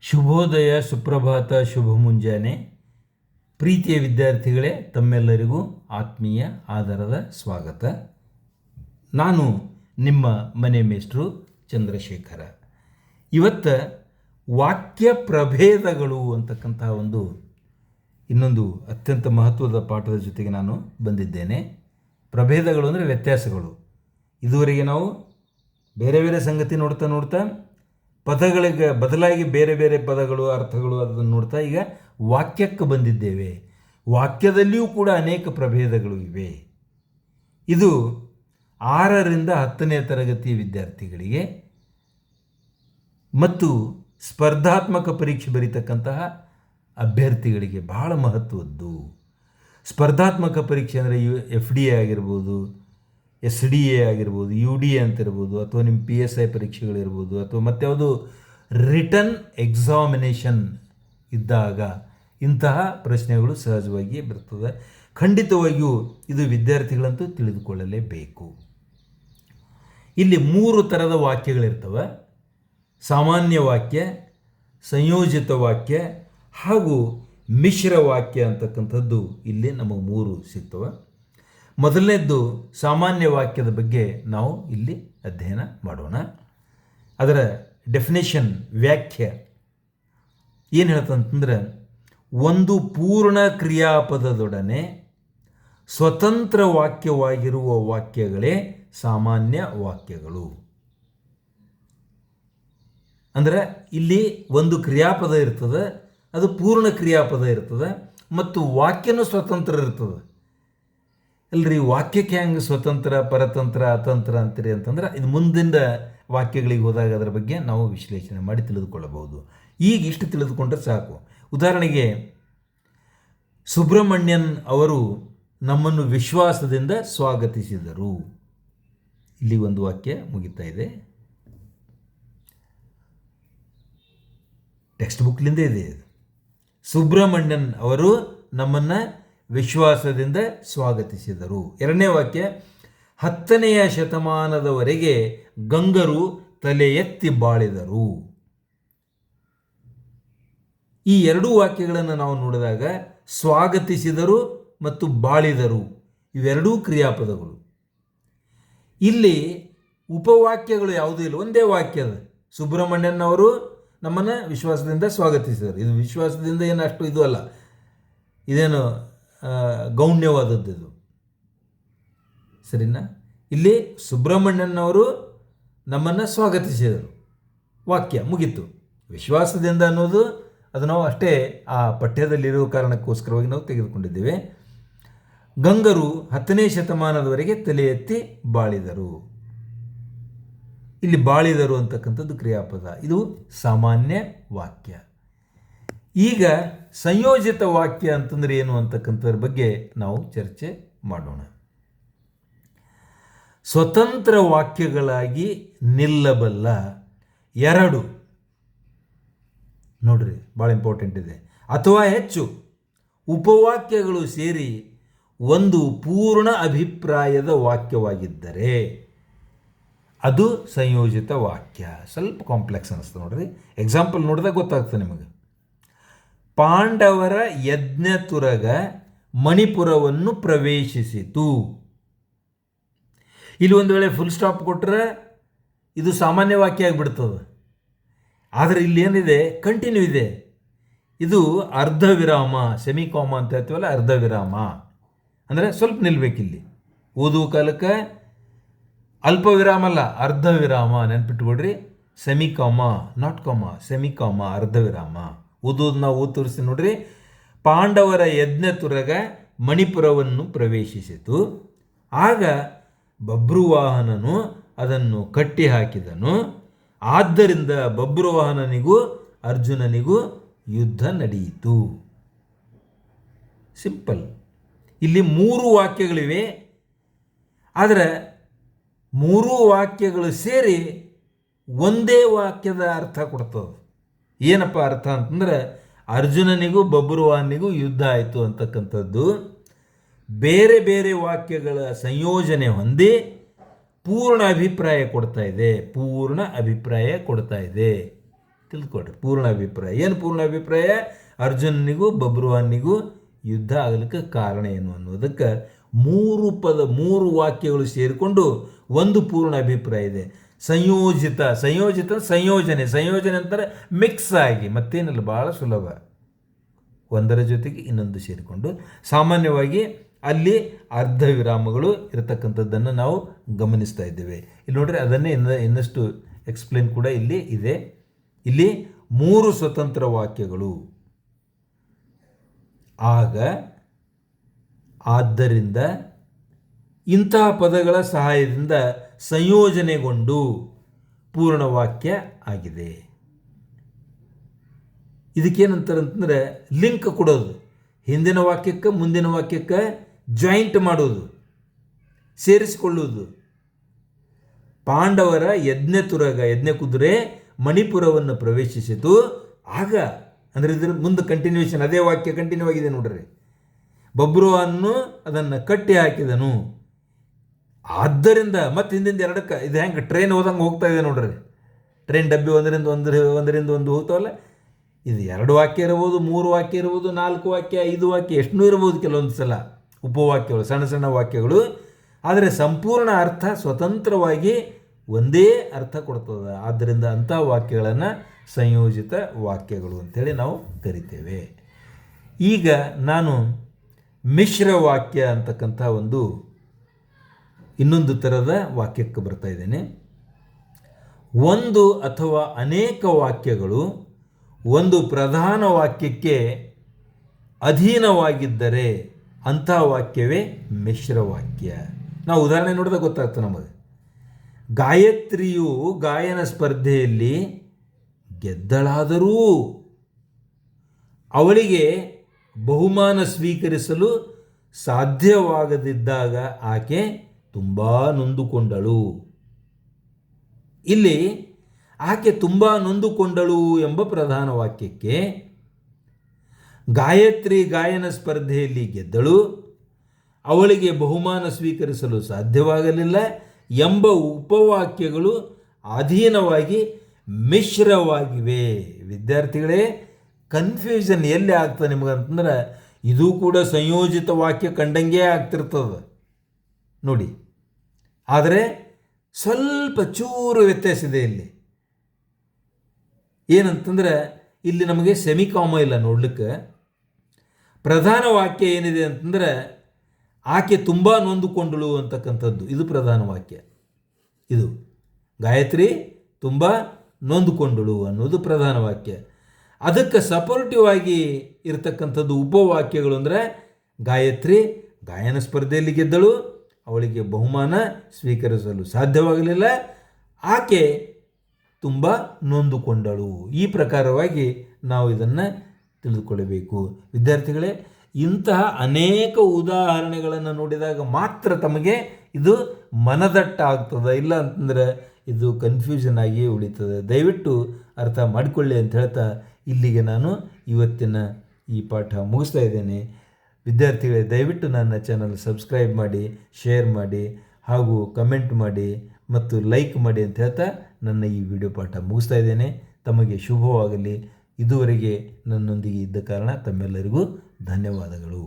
ಶುಭೋದಯ, ಸುಪ್ರಭಾತ, ಶುಭ ಮುಂಜಾನೆ. ಪ್ರೀತಿಯ ವಿದ್ಯಾರ್ಥಿಗಳೇ, ತಮ್ಮೆಲ್ಲರಿಗೂ ಆತ್ಮೀಯ ಆದರದ ಸ್ವಾಗತ. ನಾನು ನಿಮ್ಮ ಮನೆ ಮೇಷ್ಟ್ರು ಚಂದ್ರಶೇಖರ. ಇವತ್ತು ವಾಕ್ಯ ಪ್ರಭೇದಗಳು ಅಂತಕ್ಕಂತಹ ಇನ್ನೊಂದು ಅತ್ಯಂತ ಮಹತ್ವದ ಪಾಠದ ಜೊತೆಗೆ ನಾನು ಬಂದಿದ್ದೇನೆ. ಪ್ರಭೇದಗಳು ಅಂದರೆ ವ್ಯತ್ಯಾಸಗಳು. ಇದುವರೆಗೆ ನಾವು ಬೇರೆ ಬೇರೆ ಸಂಗತಿ ನೋಡ್ತಾ ಪದಗಳಿಗೆ ಬದಲಾಗಿ ಬೇರೆ ಬೇರೆ ಪದಗಳು, ಅರ್ಥಗಳು ಅದನ್ನು ನೋಡ್ತಾ ಈಗ ವಾಕ್ಯಕ್ಕೆ ಬಂದಿದ್ದೇವೆ. ವಾಕ್ಯದಲ್ಲಿಯೂ ಕೂಡ ಅನೇಕ ಪ್ರಭೇದಗಳು ಇವೆ. ಇದು 6ರಿಂದ 10ನೇ ತರಗತಿಯ ವಿದ್ಯಾರ್ಥಿಗಳಿಗೆ ಮತ್ತು ಸ್ಪರ್ಧಾತ್ಮಕ ಪರೀಕ್ಷೆ ಬರೀತಕ್ಕಂತಹ ಅಭ್ಯರ್ಥಿಗಳಿಗೆ ಬಹಳ ಮಹತ್ವದ್ದು. ಸ್ಪರ್ಧಾತ್ಮಕ ಪರೀಕ್ಷೆ ಅಂದರೆ FDA ಆಗಿರ್ಬೋದು, SDA ಆಗಿರ್ಬೋದು, UDA ಅಂತಿರ್ಬೋದು, ಅಥವಾ ನಿಮ್ಮ PSI ಪರೀಕ್ಷೆಗಳಿರ್ಬೋದು, ಅಥವಾ ಮತ್ಯಾವುದು ರಿಟರ್ನ್ ಎಕ್ಸಾಮಿನೇಷನ್ ಇದ್ದಾಗ ಇಂತಹ ಪ್ರಶ್ನೆಗಳು ಸಹಜವಾಗಿ ಬರ್ತದೆ. ಖಂಡಿತವಾಗಿಯೂ ಇದು ವಿದ್ಯಾರ್ಥಿಗಳಂತೂ ತಿಳಿದುಕೊಳ್ಳಲೇಬೇಕು. ಇಲ್ಲಿ 3 ಥರದ ವಾಕ್ಯಗಳಿರ್ತವೆ: ಸಾಮಾನ್ಯ ವಾಕ್ಯ, ಸಂಯೋಜಿತ ವಾಕ್ಯ ಹಾಗೂ ಮಿಶ್ರ ವಾಕ್ಯ ಅಂತಕ್ಕಂಥದ್ದು ಇಲ್ಲಿ ನಮಗೆ 3 ಸಿಗ್ತವೆ. ಮೊದಲನೇದ್ದು ಸಾಮಾನ್ಯ ವಾಕ್ಯದ ಬಗ್ಗೆ ನಾವು ಇಲ್ಲಿ ಅಧ್ಯಯನ ಮಾಡೋಣ. ಅದರ ಡೆಫಿನೇಷನ್, ವ್ಯಾಖ್ಯೆ ಏನು ಹೇಳ್ತಂತಂದ್ರೆ, ಒಂದು ಪೂರ್ಣ ಕ್ರಿಯಾಪದದೊಡನೆ ಸ್ವತಂತ್ರ ವಾಕ್ಯವಾಗಿರುವ ವಾಕ್ಯಗಳೇ ಸಾಮಾನ್ಯ ವಾಕ್ಯಗಳು. ಅಂದರೆ ಇಲ್ಲಿ ಒಂದು ಕ್ರಿಯಾಪದ ಇರ್ತದೆ, ಅದು ಪೂರ್ಣ ಕ್ರಿಯಾಪದ ಇರ್ತದೆ, ಮತ್ತು ವಾಕ್ಯನೂ ಸ್ವತಂತ್ರ ಇರ್ತದೆ. ಅಲ್ರಿ, ವಾಕ್ಯಕ್ಕೆ ಹೆಂಗೆ ಸ್ವತಂತ್ರ, ಪರತಂತ್ರ, ಅತಂತ್ರ ಅಂತೀರಿ ಅಂತಂದ್ರೆ, ಇದು ಮುಂದಿನ ವಾಕ್ಯಗಳಿಗೆ ಹೋದಾಗ ಅದರ ಬಗ್ಗೆ ನಾವು ವಿಶ್ಲೇಷಣೆ ಮಾಡಿ ತಿಳಿದುಕೊಳ್ಳಬಹುದು. ಈಗ ಇಷ್ಟು ತಿಳಿದುಕೊಂಡ್ರೆ ಸಾಕು. ಉದಾಹರಣೆಗೆ, ಸುಬ್ರಹ್ಮಣ್ಯನ್ ಅವರು ನಮ್ಮನ್ನು ವಿಶ್ವಾಸದಿಂದ ಸ್ವಾಗತಿಸಿದರು. ಇಲ್ಲಿ ಒಂದು ವಾಕ್ಯ ಮುಗಿತಾ ಇದೆ, ಟೆಕ್ಸ್ಟ್ ಬುಕ್ಲಿಂದ ಇದೆ. ಸುಬ್ರಹ್ಮಣ್ಯನ್ ಅವರು ನಮ್ಮನ್ನು ವಿಶ್ವಾಸದಿಂದ ಸ್ವಾಗತಿಸಿದರು. ಎರಡನೇ ವಾಕ್ಯ, 10ನೇ ಶತಮಾನದವರೆಗೆ ಗಂಗರು ತಲೆ ಎತ್ತಿ ಬಾಳಿದರು. ಈ 2 ವಾಕ್ಯಗಳನ್ನು ನಾವು ನೋಡಿದಾಗ ಸ್ವಾಗತಿಸಿದರು ಮತ್ತು ಬಾಳಿದರು ಇವೆರಡೂ ಕ್ರಿಯಾಪದಗಳು. ಇಲ್ಲಿ ಉಪವಾಕ್ಯಗಳು ಯಾವುದೂ ಇಲ್ಲ, ಒಂದೇ ವಾಕ್ಯದ. ಸುಬ್ರಹ್ಮಣ್ಯನ್ ಅವರು ನಮ್ಮನ್ನು ವಿಶ್ವಾಸದಿಂದ ಸ್ವಾಗತಿಸಿದರು. ಇದು ವಿಶ್ವಾಸದಿಂದ ಏನು ಅಷ್ಟು ಇದು ಅಲ್ಲ, ಇದೇನು ಗೌಣ್ಯವಾದದ್ದು ಇದು, ಸರಿನಾ? ಇಲ್ಲಿ ಸುಬ್ರಹ್ಮಣ್ಯನ್ ಅವರು ನಮ್ಮನ್ನು ಸ್ವಾಗತಿಸಿದರು, ವಾಕ್ಯ ಮುಗೀತು. ವಿಶ್ವಾಸದಿಂದ ಅನ್ನೋದು ಅದು ನಾವು ಅಷ್ಟೇ ಆ ಪಠ್ಯದಲ್ಲಿರುವ ಕಾರಣಕ್ಕೋಸ್ಕರವಾಗಿ ನಾವು ತೆಗೆದುಕೊಂಡಿದ್ದೇವೆ. ಗಂಗರು 10ನೇ ಶತಮಾನದವರೆಗೆ ತಲೆ ಎತ್ತಿ ಬಾಳಿದರು. ಇಲ್ಲಿ ಬಾಳಿದರು ಅಂತಕ್ಕಂಥದ್ದು ಕ್ರಿಯಾಪದ. ಇದು ಸಾಮಾನ್ಯ ವಾಕ್ಯ. ಈಗ ಸಂಯೋಜಿತ ವಾಕ್ಯ ಅಂತಂದರೆ ಏನು ಅಂತಕ್ಕಂಥದ್ರ ಬಗ್ಗೆ ನಾವು ಚರ್ಚೆ ಮಾಡೋಣ. ಸ್ವತಂತ್ರ ವಾಕ್ಯಗಳಾಗಿ ನಿಲ್ಲಬಲ್ಲ 2, ನೋಡ್ರಿ ಭಾಳ ಇಂಪಾರ್ಟೆಂಟ್ ಇದೆ, ಅಥವಾ ಹೆಚ್ಚು ಉಪವಾಕ್ಯಗಳು ಸೇರಿ ಒಂದು ಪೂರ್ಣ ಅಭಿಪ್ರಾಯದ ವಾಕ್ಯವಾಗಿದ್ದರೆ ಅದು ಸಂಯೋಜಿತ ವಾಕ್ಯ. ಸ್ವಲ್ಪ ಕಾಂಪ್ಲೆಕ್ಸ್ ಅನಿಸ್ತದೆ ನೋಡ್ರಿ. ಎಕ್ಸಾಂಪಲ್ ನೋಡಿದಾಗ ಗೊತ್ತಾಗ್ತದೆ ನಿಮಗೆ. ಪಾಂಡವರ ಯಜ್ಞತುರಗ ಮಣಿಪುರವನ್ನು ಪ್ರವೇಶಿಸಿತು. ಇಲ್ಲಿ ಒಂದು ವೇಳೆ ಫುಲ್ ಸ್ಟಾಪ್ ಕೊಟ್ಟರೆ ಇದು ಸಾಮಾನ್ಯ ವಾಕ್ಯ ಆಗಿಬಿಡ್ತದೆ. ಆದರೆ ಇಲ್ಲಿ ಏನಿದೆ, ಕಂಟಿನ್ಯೂ ಇದೆ. ಇದು ಅರ್ಧ ವಿರಾಮ, ಸೆಮಿಕಾಮ ಅಂತ ಹೇಳ್ತೀವಲ್ಲ, ಅರ್ಧ ವಿರಾಮ ಅಂದರೆ ಸ್ವಲ್ಪ ನಿಲ್ಬೇಕಿಲ್ಲಿ. ಓದುವ ಕಾಲಕ್ಕೆ ಅಲ್ಪ ವಿರಾಮ ಅಲ್ಲ, ಅರ್ಧ ವಿರಾಮ ನೆನ್ಪಿಟ್ಕೊಡ್ರಿ. ಸೆಮಿಕಾಮ, ನಾಟ್ ಕಾಮ, ಸೆಮಿಕಾಮ, ಅರ್ಧ ವಿರಾಮ. ಓದೋದು ನಾವು ಓದಿ ತೋರಿಸಿ ನೋಡ್ರಿ. ಪಾಂಡವರ ಯಜ್ಞತುರಗ ಮಣಿಪುರವನ್ನು ಪ್ರವೇಶಿಸಿತು. ಆಗ ಬಭ್ರುವಾಹನನು ಅದನ್ನು ಕಟ್ಟಿ ಹಾಕಿದನು. ಆದ್ದರಿಂದ ಬಭ್ರುವಾಹನನಿಗೂ ಅರ್ಜುನನಿಗೂ ಯುದ್ಧ ನಡೆಯಿತು. ಸಿಂಪಲ್. ಇಲ್ಲಿ 3 ವಾಕ್ಯಗಳಿವೆ, ಆದರೆ 3 ವಾಕ್ಯಗಳು ಸೇರಿ ಒಂದೇ ವಾಕ್ಯದ ಅರ್ಥ ಕೊಡ್ತದೆ. ಏನಪ್ಪ ಅರ್ಥ ಅಂತಂದ್ರೆ, ಅರ್ಜುನನಿಗೂ ಬಭ್ರುವಾಹನಿಗೂ ಯುದ್ಧ ಆಯಿತು ಅಂತಕ್ಕಂಥದ್ದು ಬೇರೆ ಬೇರೆ ವಾಕ್ಯಗಳ ಸಂಯೋಜನೆ ಹೊಂದಿ ಪೂರ್ಣ ಅಭಿಪ್ರಾಯ ಕೊಡ್ತಾ ಇದೆ. ತಿಳ್ಕೊಳ್ರಿ. ಪೂರ್ಣ ಅಭಿಪ್ರಾಯ ಏನು? ಪೂರ್ಣ ಅಭಿಪ್ರಾಯ ಅರ್ಜುನನಿಗೂ ಬಬ್ರುವಾನಿಗೂ ಯುದ್ಧ ಆಗಲಿಕ್ಕೆ ಕಾರಣ ಏನು ಅನ್ನೋದಕ್ಕೆ 3 ವಾಕ್ಯಗಳು ಸೇರಿಕೊಂಡು ಒಂದು ಪೂರ್ಣ ಅಭಿಪ್ರಾಯ ಇದೆ. ಸಂಯೋಜಿತ ಸಂಯೋಜನೆ ಅಂತಾರೆ ಮಿಕ್ಸ್ ಆಗಿ, ಮತ್ತೇನಿಲ್ಲ, ಭಾಳ ಸುಲಭ. ಒಂದರ ಜೊತೆಗೆ ಇನ್ನೊಂದು ಸೇರಿಕೊಂಡು ಸಾಮಾನ್ಯವಾಗಿ ಅಲ್ಲಿ ಅರ್ಧ ವಿರಾಮಗಳು ಇರತಕ್ಕಂಥದ್ದನ್ನು ನಾವು ಗಮನಿಸ್ತಾ ಇದ್ದೇವೆ. ಇಲ್ಲಿ ನೋಡ್ರಿ, ಅದನ್ನೇ ಇನ್ನಷ್ಟು ಎಕ್ಸ್ಪ್ಲೇನ್ ಕೂಡ ಇಲ್ಲಿ ಇದೆ. ಇಲ್ಲಿ 3 ಸ್ವತಂತ್ರ ವಾಕ್ಯಗಳು. ಆದ್ದರಿಂದ ಇಂತಹ ಪದಗಳ ಸಹಾಯದಿಂದ ಸಂಯೋಜನೆಗೊಂಡು ಪೂರ್ಣವಾಕ್ಯ ಆಗಿದೆ. ಇದಕ್ಕೇನಂತಾರೆ ಅಂತಂದರೆ ಲಿಂಕ್ ಕೊಡೋದು, ಹಿಂದಿನ ವಾಕ್ಯಕ್ಕೆ ಮುಂದಿನ ವಾಕ್ಯಕ್ಕೆ ಜಾಯಿಂಟ್ ಮಾಡೋದು, ಸೇರಿಸಿಕೊಳ್ಳುವುದು. ಪಾಂಡವರ ಯಜ್ಞ ಕುದುರೆ ಮಣಿಪುರವನ್ನು ಪ್ರವೇಶಿಸಿತು. ಆಗ ಅಂದರೆ ಇದ್ರ ಮುಂದೆ ಕಂಟಿನ್ಯೂಷನ್, ಅದೇ ವಾಕ್ಯ ಕಂಟಿನ್ಯೂ ಆಗಿದೆ ನೋಡ್ರಿ. ಬಬ್ರುವಾನ್ನು ಅದನ್ನು ಕಟ್ಟಿ ಹಾಕಿದನು. ಆದ್ದರಿಂದ ಮತ್ತೆ ಹಿಂದಿಂದ ಎರಡಕ್ಕೆ ಇದು ಹೆಂಗೆ ಟ್ರೈನ್ ಹೋದಂಗೆ ಹೋಗ್ತಾ ಇದೆ ನೋಡ್ರಿ. ಟ್ರೈನ್ ಡಬ್ಬಿ ಒಂದರಿಂದ ಒಂದು ಹೋಗ್ತಾವಲ್ಲ, ಇದು 2 ವಾಕ್ಯ ಇರ್ಬೋದು, 3 ವಾಕ್ಯ ಇರ್ಬೋದು, 4 ವಾಕ್ಯ, 5 ವಾಕ್ಯ, ಎಷ್ಟೂ ಇರ್ಬೋದು. ಕೆಲವೊಂದು ಸಲ ಉಪವಾಕ್ಯಗಳು, ಸಣ್ಣ ವಾಕ್ಯಗಳು. ಆದರೆ ಸಂಪೂರ್ಣ ಅರ್ಥ ಸ್ವತಂತ್ರವಾಗಿ ಒಂದೇ ಅರ್ಥ ಕೊಡ್ತದೆ. ಆದ್ದರಿಂದ ಅಂಥ ವಾಕ್ಯಗಳನ್ನು ಸಂಯೋಜಿತ ವಾಕ್ಯಗಳು ಅಂತೇಳಿ ನಾವು ಕರಿತೇವೆ. ಈಗ ನಾನು ಮಿಶ್ರ ವಾಕ್ಯ ಅಂತಕ್ಕಂಥ ಇನ್ನೊಂದು ಥರದ ವಾಕ್ಯಕ್ಕೆ ಬರ್ತಾ ಇದ್ದೇನೆ. ಒಂದು ಅಥವಾ ಅನೇಕ ವಾಕ್ಯಗಳು ಒಂದು ಪ್ರಧಾನ ವಾಕ್ಯಕ್ಕೆ ಅಧೀನವಾಗಿದ್ದರೆ ಅಂಥ ವಾಕ್ಯವೇ ಮಿಶ್ರ ವಾಕ್ಯ. ನಾವು ಉದಾಹರಣೆ ನೋಡಿದಾಗ ಗೊತ್ತಾಗ್ತದೆ ನಮಗೆ. ಗಾಯತ್ರಿಯು ಗಾಯನ ಸ್ಪರ್ಧೆಯಲ್ಲಿ ಗೆದ್ದಳಾದರೂ ಅವಳಿಗೆ ಬಹುಮಾನ ಸ್ವೀಕರಿಸಲು ಸಾಧ್ಯವಾಗದಿದ್ದಾಗ ಆಕೆ ತುಂಬ ನೊಂದುಕೊಂಡಳು. ಇಲ್ಲಿ ಆಕೆ ತುಂಬ ನೊಂದುಕೊಂಡಳು ಎಂಬ ಪ್ರಧಾನ ವಾಕ್ಯಕ್ಕೆ ಗಾಯತ್ರಿ ಗಾಯನ ಸ್ಪರ್ಧೆಯಲ್ಲಿ ಗೆದ್ದಳು, ಅವಳಿಗೆ ಬಹುಮಾನ ಸ್ವೀಕರಿಸಲು ಸಾಧ್ಯವಾಗಲಿಲ್ಲ ಎಂಬ ಉಪವಾಕ್ಯಗಳು ಅಧೀನವಾಗಿ ಮಿಶ್ರವಾಗಿವೆ. ವಿದ್ಯಾರ್ಥಿಗಳೇ, ಕನ್ಫ್ಯೂಷನ್ ಎಲ್ಲಿ ಆಗ್ತದೆ ನಿಮಗಂತಂದ್ರೆ ಇದು ಕೂಡ ಸಂಯೋಜಿತ ವಾಕ್ಯ ಕಂಡಂಗೆ ಆಗ್ತಿರ್ತದೆ ನೋಡಿ. ಆದರೆ ಸ್ವಲ್ಪ ಚೂರು ವ್ಯತ್ಯಾಸ ಇದೆ ಇಲ್ಲಿ. ಏನಂತಂದರೆ ಇಲ್ಲಿ ನಮಗೆ ಸೆಮಿಕಾಮ ಇಲ್ಲ ನೋಡ್ಲಿಕ್ಕೆ. ಪ್ರಧಾನ ವಾಕ್ಯ ಏನಿದೆ ಅಂತಂದರೆ ಆಕೆ ತುಂಬ ನೊಂದುಕೊಂಡಳು ಅಂತಕ್ಕಂಥದ್ದು, ಇದು ಪ್ರಧಾನ ವಾಕ್ಯ. ಇದು ಗಾಯತ್ರಿ ತುಂಬ ನೊಂದುಕೊಂಡಳು ಅನ್ನೋದು ಪ್ರಧಾನ ವಾಕ್ಯ. ಅದಕ್ಕೆ ಸಪೋರ್ಟಿವ್ ಆಗಿ ಇರತಕ್ಕಂಥದ್ದು ಉಪವಾಕ್ಯಗಳು ಅಂದರೆ ಗಾಯತ್ರಿ ಗಾಯನ ಸ್ಪರ್ಧೆಯಲ್ಲಿ ಗೆದ್ದಳು, ಅವಳಿಗೆ ಬಹುಮಾನ ಸ್ವೀಕರಿಸಲು ಸಾಧ್ಯವಾಗಲಿಲ್ಲ, ಆಕೆ ತುಂಬ ನೊಂದುಕೊಂಡಳು. ಈ ಪ್ರಕಾರವಾಗಿ ನಾವು ಇದನ್ನು ತಿಳಿದುಕೊಳ್ಳಬೇಕು. ವಿದ್ಯಾರ್ಥಿಗಳೇ, ಇಂತಹ ಅನೇಕ ಉದಾಹರಣೆಗಳನ್ನು ನೋಡಿದಾಗ ಮಾತ್ರ ತಮಗೆ ಇದು ಮನದಟ್ಟ ಆಗ್ತದೆ, ಇಲ್ಲ ಅಂತಂದರೆ ಇದು ಕನ್ಫ್ಯೂಷನ್ ಆಗಿಯೇ ಉಳಿತದೆ. ದಯವಿಟ್ಟು ಅರ್ಥ ಮಾಡಿಕೊಳ್ಳಿ ಅಂತ ಹೇಳ್ತಾ ಇಲ್ಲಿಗೆ ನಾನು ಇವತ್ತಿನ ಈ ಪಾಠ ಮುಗಿಸ್ತಾ ಇದ್ದೇನೆ. ವಿದ್ಯಾರ್ಥಿಗಳೇ, ದಯವಿಟ್ಟು ನನ್ನ ಚಾನಲ್ ಸಬ್ಸ್ಕ್ರೈಬ್ ಮಾಡಿ, ಶೇರ್ ಮಾಡಿ, ಹಾಗೂ ಕಮೆಂಟ್ ಮಾಡಿ ಮತ್ತು ಲೈಕ್ ಮಾಡಿ ಅಂತ ಹೇಳ್ತಾ ನನ್ನ ಈ ವಿಡಿಯೋ ಪಾಠ ಮುಗಿಸ್ತಾ ಇದ್ದೇನೆ. ತಮಗೆ ಶುಭವಾಗಲಿ. ಇದುವರೆಗೆ ನನ್ನೊಂದಿಗೆ ಇದ್ದ ಕಾರಣ ತಮ್ಮೆಲ್ಲರಿಗೂ ಧನ್ಯವಾದಗಳು.